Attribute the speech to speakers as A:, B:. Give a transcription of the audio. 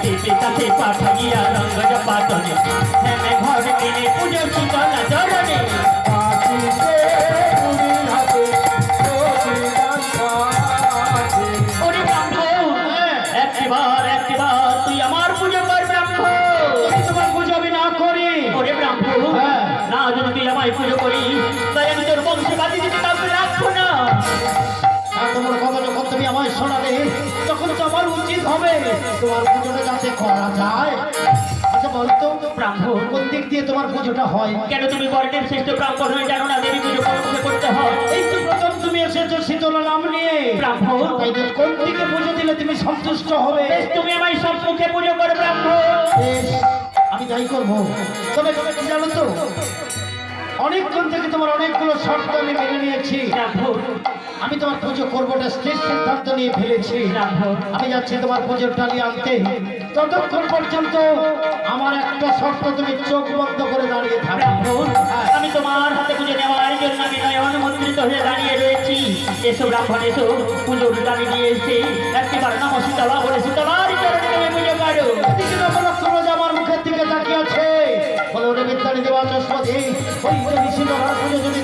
A: দেবে কাছে পাঠাইয়া রঙ্গজ পাতনে হেমে ঘর কিনে পুজো শীতলা চরণে ওরে ব্রাহ্মণ একবার তুই আমার পুজো কর ব্রাহ্মণ।
B: তোমার পুজো আমি না করি।
A: ওরে ব্রাহ্মণ না যদি তুই আমায় পুজো করি তাই আমি তোর বংশবাদী যদি কাউকে রাখবো না।
B: তোমার কথা যখন তুমি আমায় শোনাবে তখন তো আমার উচিত হবে তোমার পুজোটা যাতে করা যায়। আচ্ছা বলতো
A: ব্রাহ্মণ
B: কোন দিক দিয়ে তোমার পুজোটা হয়?
A: কেন তুমি বর্ণের শ্রেষ্ঠ ব্রাহ্মণ হয়ে জানো না দেবী পুজো কোন করতে হয়?
B: এই তো প্রথম তুমি এসেছো শীতলা নাম নিয়ে
A: ব্রাহ্মণ
B: তাই তো কোন দিকে পুজো দিলে তুমি সন্তুষ্ট হবে?
A: বেশ তুমি আমায় সম্মুখে পুজো করো ব্রাহ্মণ।
B: বেশ, আমি তাই করবো। তবে তবে কি জানো তো অনেকক্ষণ থেকে তোমার অনেকগুলো শর্ত আমি মেনে নিয়েছি।
A: ব্রাহ্মণ
B: আমি তোমার পুজো করবো না স্থির সিদ্ধান্ত নিয়ে ফেলেছি।
A: ব্রাহ্মণ
B: আমি যাচ্ছি তোমার পুজোর টালি আনতে। ততক্ষণ পর্যন্ত আমার একটা শর্ত, তুমি চোখ বন্ধ করে দাঁড়িয়ে থাকো।
A: ব্রাহ্মণ আমি তোমার হাতে পুজো নেওয়ার জন্য আমি নয়ন মন্ত্রিত হয়ে দাঁড়িয়ে রয়েছি। এসো ব্রাহ্মণ এসো, পুজোর দাবি নিয়ে এসে একবার নাম শীতলা বলে শীতলার চরণে তুমি পুজো করো।
B: এদিকে নবরত্ন আমার মুখের দিকে তাকিয়ে আছে। বলো রে বিদ্যানি দেবা চস্পতি, ওই দেবী শীতলার পুজো যদি